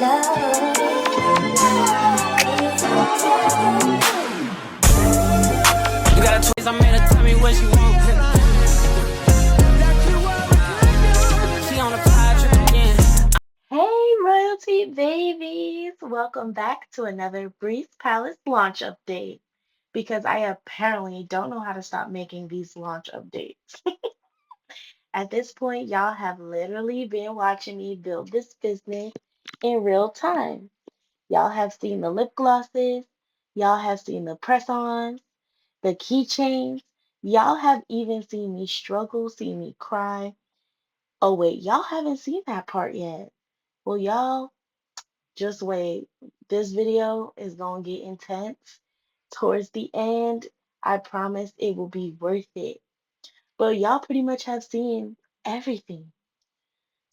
You got a twist, I made her tell me what she want. She on the fly trip again. Hey, royalty babies! Welcome back to another Brees Palace launch update because I apparently don't know how to stop making these launch updates. At this point, y'all have literally been watching me build this business in real time. Y'all have seen the lip glosses, y'all have seen the press-ons, the keychains, y'all have even seen me struggle, seen me cry. Oh, wait, y'all haven't seen that part yet. Well, y'all just wait. This video is going to get intense towards the end. I promise it will be worth it. But y'all pretty much have seen everything.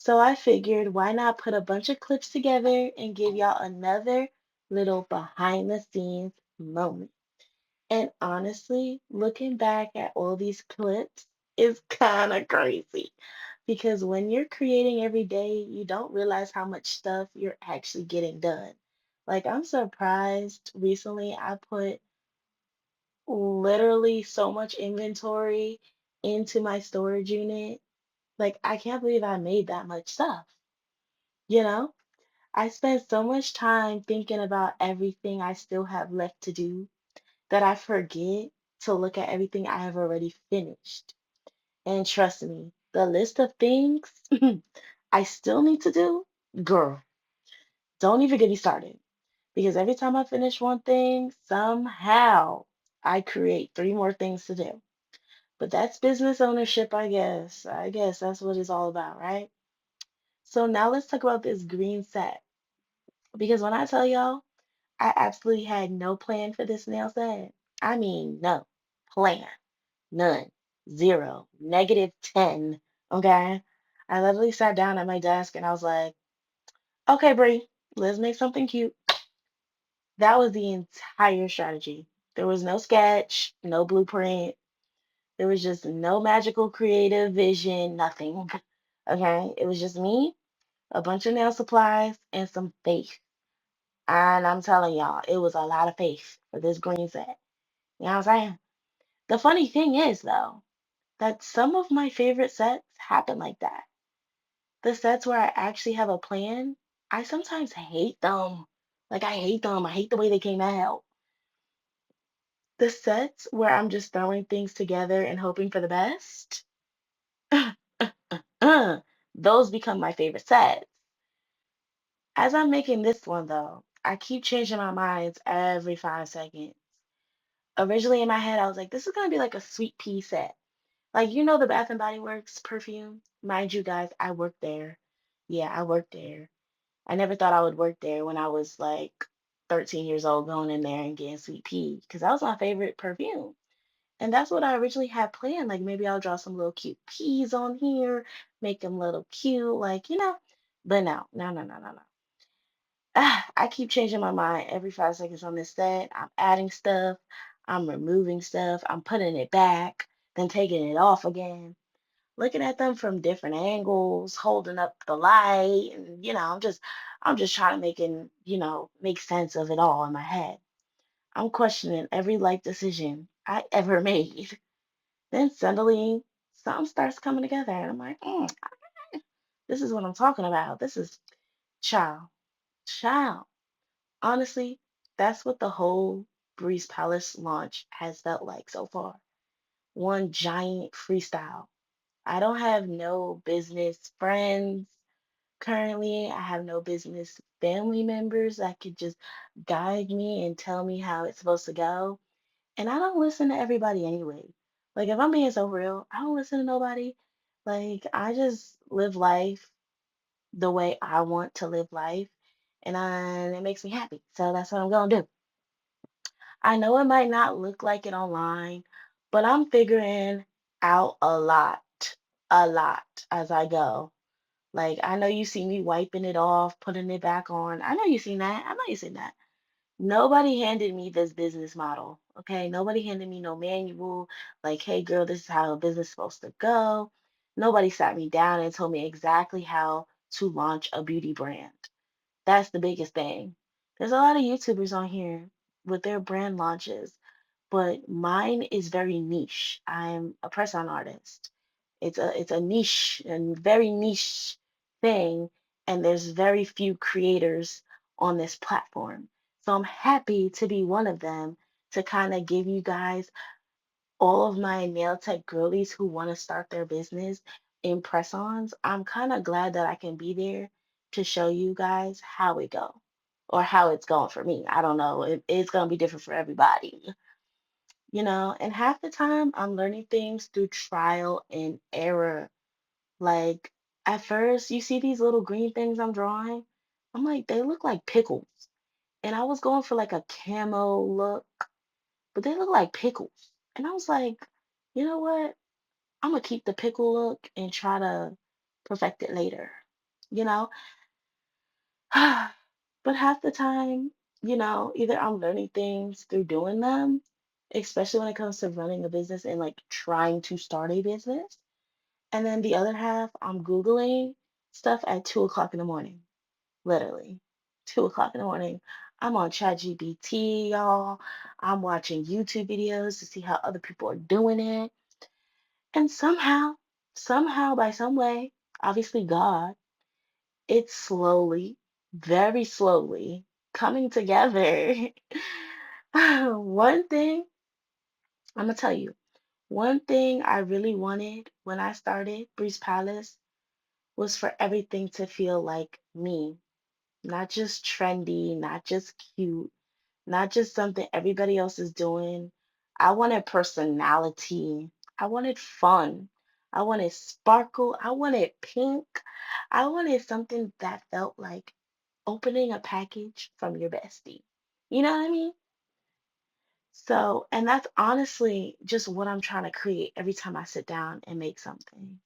So I figured why not put a bunch of clips together and give y'all another little behind the scenes moment. And honestly, looking back at all these clips is kind of crazy because when you're creating every day, you don't realize how much stuff you're actually getting done. Like, I'm surprised recently I put literally so much inventory into my storage unit. Like, I can't believe I made that much stuff, you know? I spent so much time thinking about everything I still have left to do that I forget to look at everything I have already finished. And trust me, the list of things I still need to do, girl, don't even get me started. Because every time I finish one thing, somehow I create three more things to do. But that's business ownership, I guess. I guess that's what it's all about, right? So now let's talk about this green set. Because when I tell y'all, I absolutely had no plan for this nail set. I mean, no plan. None. Zero. Negative 10. Okay? I literally sat down at my desk and I was like, okay, Bree, let's make something cute. That was the entire strategy. There was no sketch, no blueprint. There was just no magical creative vision, nothing. Okay? It was just me, a bunch of nail supplies, and some faith. And I'm telling y'all, it was a lot of faith for this green set. You know what I'm saying? The funny thing is, though, that some of my favorite sets happen like that. The sets where I actually have a plan, I sometimes hate them. Like, I hate them. I hate the way they came out. The sets where I'm just throwing things together and hoping for the best, those become my favorite sets. As I'm making this one, though, I keep changing my minds every 5 seconds. Originally in my head, I was like, this is going to be like a sweet pea set. Like, you know, the Bath and Body Works perfume? Mind you, guys, I worked there. Yeah, I worked there. I never thought I would work there when I was like 13 years old, going in there and getting sweet pea because that was my favorite perfume. And that's what I originally had planned. Like maybe I'll draw some little cute peas on here, make them little cute, like, you know. But no, no, no, no, no, no. I keep changing my mind every 5 seconds on this set. I'm adding stuff, I'm removing stuff, I'm putting it back, then taking it off again, looking at them from different angles, holding up the light, and I'm just trying to make sense of it all in my head. I'm questioning every life decision I ever made. Then suddenly something starts coming together, and I'm like, this is what I'm talking about. This is child, child. Honestly, that's what the whole Breeze Palace launch has felt like so far. One giant freestyle. I don't have no business friends currently. I have no business family members that could just guide me and tell me how it's supposed to go. And I don't listen to everybody anyway. Like, if I'm being so real, I don't listen to nobody. Like, I just live life the way I want to live life. And it makes me happy. So that's what I'm going to do. I know it might not look like it online, but I'm figuring out a lot as I go. Like, I know you see me wiping it off, putting it back on. I know you seen that. I know you seen that. Nobody handed me this business model, okay? Nobody handed me no manual, like, hey, girl, this is how a business is supposed to go. Nobody sat me down and told me exactly how to launch a beauty brand. That's the biggest thing. There's a lot of YouTubers on here with their brand launches, but mine is very niche. I'm a press-on artist. It's a niche and very niche thing, and there's very few creators on this platform. So I'm happy to be one of them to kind of give you guys all of my nail tech girlies who want to start their business in press-ons. I'm kind of glad that I can be there to show you guys how it go or how it's going for me. I don't know. It's going to be different for everybody, and half the time I'm learning things through trial and error. Like at first, you see these little green things I'm drawing. I'm like, they look like pickles. And I was going for like a camo look, but they look like pickles. And I was like, you know what? I'm gonna keep the pickle look and try to perfect it later, you know? But half the time, either I'm learning things through doing them, especially when it comes to running a business and like trying to start a business. And then the other half, I'm Googling stuff at 2 o'clock in the morning, literally. 2 o'clock in the morning. I'm on ChatGPT, y'all. I'm watching YouTube videos to see how other people are doing it. And somehow, by some way, obviously God, it's slowly, very slowly coming together. One thing, I'm gonna tell you, one thing I really wanted when I started Brees Palace was for everything to feel like me, not just trendy, not just cute, not just something everybody else is doing. I wanted personality. I wanted fun. I wanted sparkle. I wanted pink. I wanted something that felt like opening a package from your bestie. You know what I mean? So, and that's honestly just what I'm trying to create every time I sit down and make something.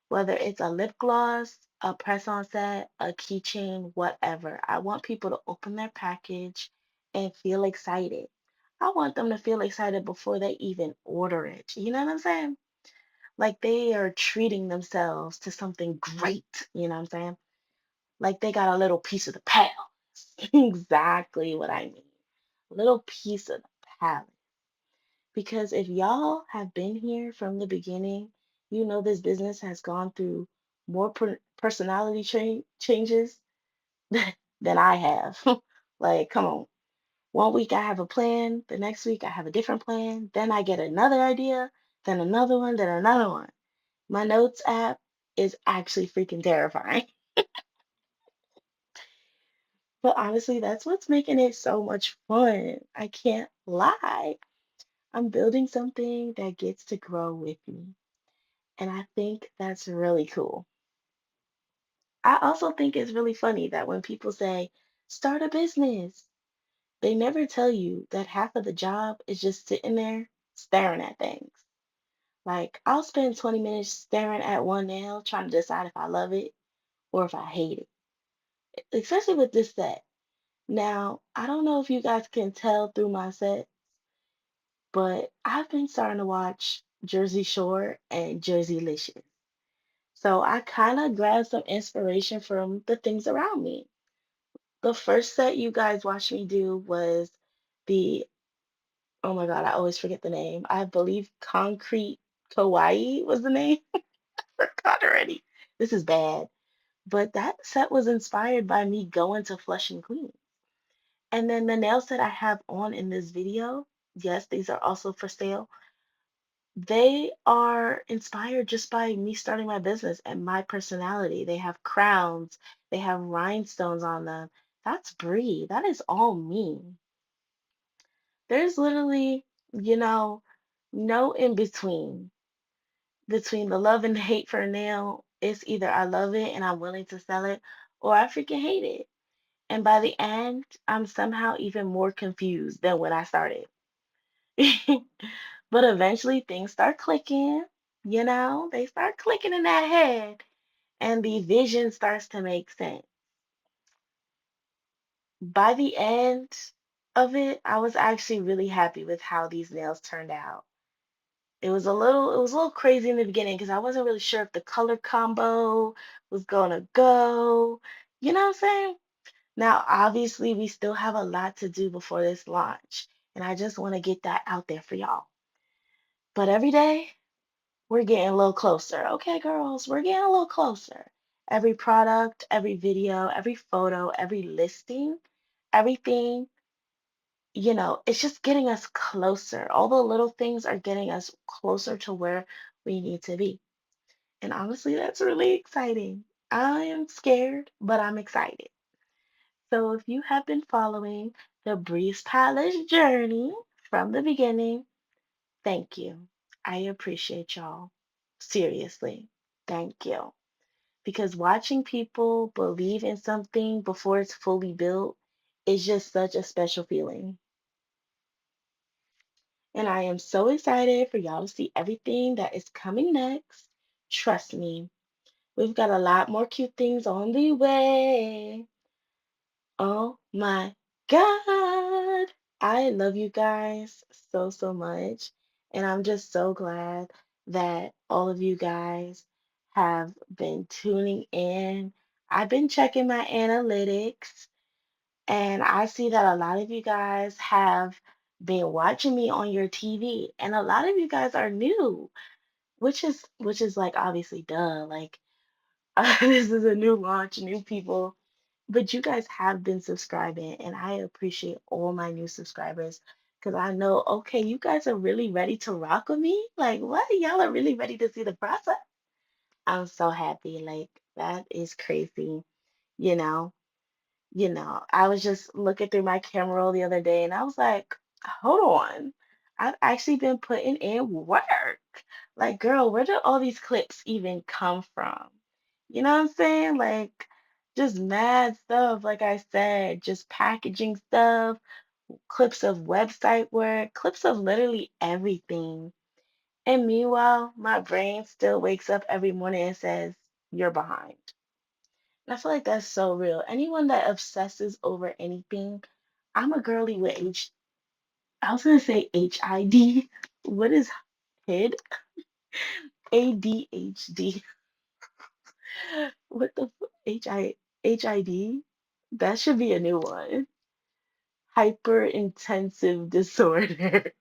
Whether it's a lip gloss, a press-on set, a keychain, whatever. I want people to open their package and feel excited. I want them to feel excited before they even order it. You know what I'm saying? Like they are treating themselves to something great. You know what I'm saying? Like they got a little piece of the palace. Exactly what I mean. A little piece of the palace. Because if y'all have been here from the beginning, you know this business has gone through more personality changes than I have. Like, come on. One week I have a plan, the next week I have a different plan, then I get another idea, then another one, then another one. My notes app is actually freaking terrifying. But honestly, that's what's making it so much fun. I can't lie. I'm building something that gets to grow with me. And I think that's really cool. I also think it's really funny that when people say, start a business, they never tell you that half of the job is just sitting there staring at things. Like, I'll spend 20 minutes staring at one nail trying to decide if I love it or if I hate it, especially with this set. Now, I don't know if you guys can tell through my set, but I've been starting to watch Jersey Shore and Jersey Licious. So I kind of grabbed some inspiration from the things around me. The first set you guys watched me do was the, oh my God, I always forget the name. I believe Concrete Kawaii was the name. Forgot already. This is bad. But that set was inspired by me going to Flushing, Queens. And then the nails that I have on in this video, yes, these are also for sale. They are inspired just by me starting my business and my personality. They have crowns, they have rhinestones on them. That's Brie. That is all me. There's literally, you know, no in between the love and hate for a nail. It's either I love it and I'm willing to sell it, or I freaking hate it. And by the end, I'm somehow even more confused than when I started. But eventually things start clicking, they start clicking in that head and the vision starts to make sense. By the end of it, I was actually really happy with how these nails turned out. It was a little crazy in the beginning because I wasn't really sure if the color combo was gonna go. You know what I'm saying? Now, obviously, we still have a lot to do before this launch, and I just want to get that out there for y'all. But every day, we're getting a little closer. Okay, girls, we're getting a little closer. Every product, every video, every photo, every listing, everything, it's just getting us closer. All the little things are getting us closer to where we need to be. And honestly, that's really exciting. I am scared, but I'm excited. So if you have been following the Brees Palace journey from the beginning, thank you. I appreciate y'all. Seriously, thank you. Because watching people believe in something before it's fully built is just such a special feeling. And I am so excited for y'all to see everything that is coming next. Trust me, we've got a lot more cute things on the way. Oh my God. I love you guys so, so much. And I'm just so glad that all of you guys have been tuning in. I've been checking my analytics, and I see that a lot of you guys have been watching me on your TV, and a lot of you guys are new, which is like obviously duh, like this is a new launch, new people, but you guys have been subscribing, and I appreciate all my new subscribers because I know, okay, you guys are really ready to rock with me. Like, what? Y'all are really ready to see the process? I'm so happy. Like, that is crazy, you know? I was just looking through my camera roll the other day and I was like, hold on. I've actually been putting in work. Like, girl, where did all these clips even come from? You know what I'm saying? Like, just mad stuff, like I said, just packaging stuff, clips of website work, clips of literally everything. And meanwhile, my brain still wakes up every morning and says, you're behind. And I feel like that's so real. Anyone that obsesses over anything, I'm a girly with I was gonna say HID. What is HID? ADHD. What the HID? That should be a new one. Hyper intensive disorder.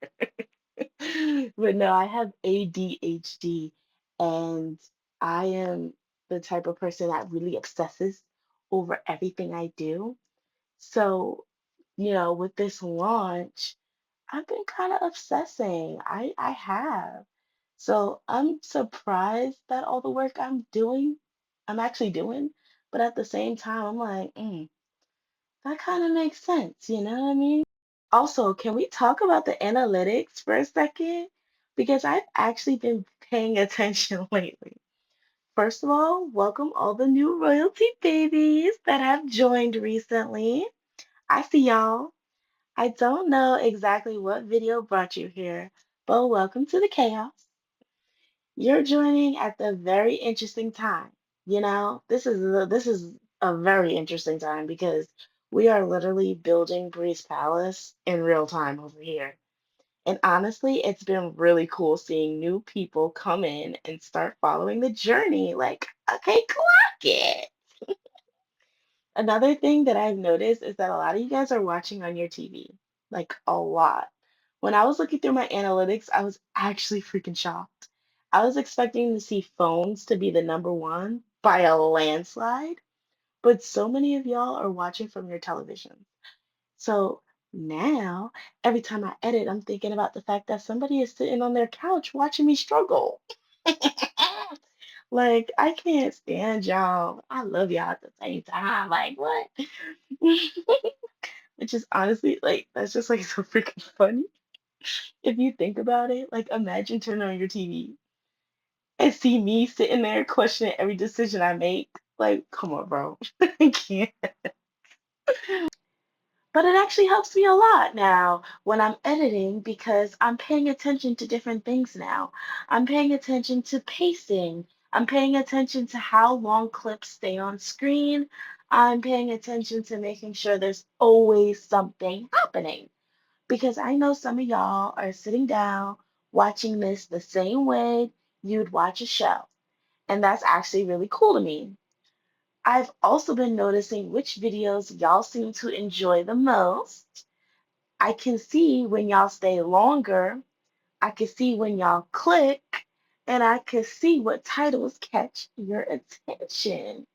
But no, I have ADHD, and I am the type of person that really obsesses over everything I do. So, with this launch, I've been kind of obsessing. I have. So I'm surprised that all the work I'm actually doing. But at the same time, I'm like, that kind of makes sense, you know what I mean? Also, can we talk about the analytics for a second? Because I've actually been paying attention lately. First of all, welcome all the new royalty babies that have joined recently. I see y'all. I don't know exactly what video brought you here, but welcome to the chaos. You're joining at the very interesting time. This is a very interesting time because we are literally building Brees Palace in real time over here. And honestly, it's been really cool seeing new people come in and start following the journey. Like, okay, clock it. Another thing that I've noticed is that a lot of you guys are watching on your TV, like a lot. When I was looking through my analytics, I was actually freaking shocked. I was expecting to see phones to be the number one by a landslide, but so many of y'all are watching from your television. So now, every time I edit, I'm thinking about the fact that somebody is sitting on their couch watching me struggle. Like, I can't stand y'all. I love y'all at the same time. Like, what? Which is honestly, like, that's just like so freaking funny. If you think about it, like, imagine turning on your TV and see me sitting there questioning every decision I make. Like, come on, bro. I can't. But it actually helps me a lot now when I'm editing because I'm paying attention to different things now. I'm paying attention to pacing. I'm paying attention to how long clips stay on screen. I'm paying attention to making sure there's always something happening because I know some of y'all are sitting down watching this the same way you'd watch a show. And that's actually really cool to me. I've also been noticing which videos y'all seem to enjoy the most. I can see when y'all stay longer, I can see when y'all click, and I can see what titles catch your attention.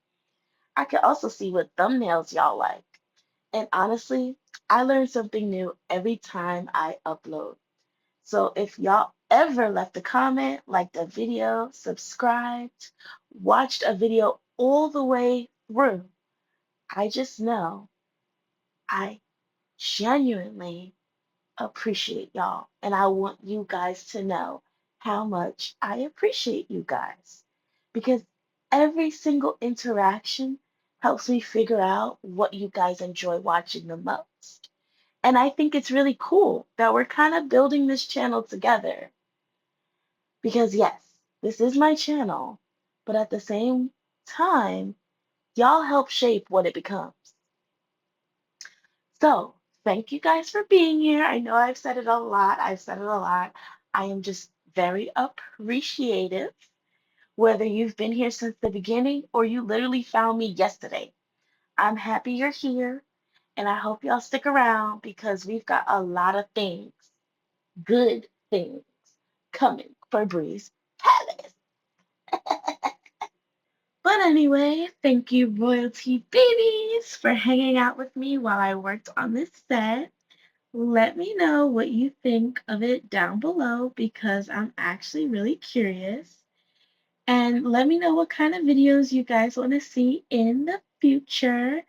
I can also see what thumbnails y'all like. And honestly, I learn something new every time I upload. So if y'all ever left a comment, liked a video, subscribed, watched a video all the way through, I just know I genuinely appreciate y'all. And I want you guys to know how much I appreciate you guys. Because every single interaction helps me figure out what you guys enjoy watching the most. And I think it's really cool that we're kind of building this channel together. Because, yes, this is my channel, but at the same time, y'all help shape what it becomes. So, thank you guys for being here. I know I've said it a lot. I've said it a lot. I am just very appreciative, whether you've been here since the beginning or you literally found me yesterday. I'm happy you're here, and I hope y'all stick around because we've got a lot of things, good things, coming for Brees Palace. But anyway, thank you, royalty babies, for hanging out with me while I worked on this set. Let me know what you think of it down below because I'm actually really curious. And let me know what kind of videos you guys want to see in the future.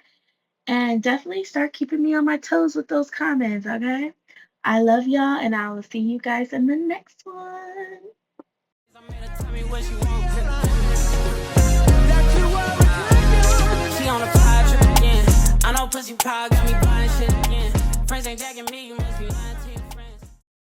And definitely start keeping me on my toes with those comments, okay? I love y'all, and I will see you guys in the next one. I made her tell me what she want. She on the fire trip again. I know pussy power got me buying shit again. Friends ain't jacking me, you must be lying.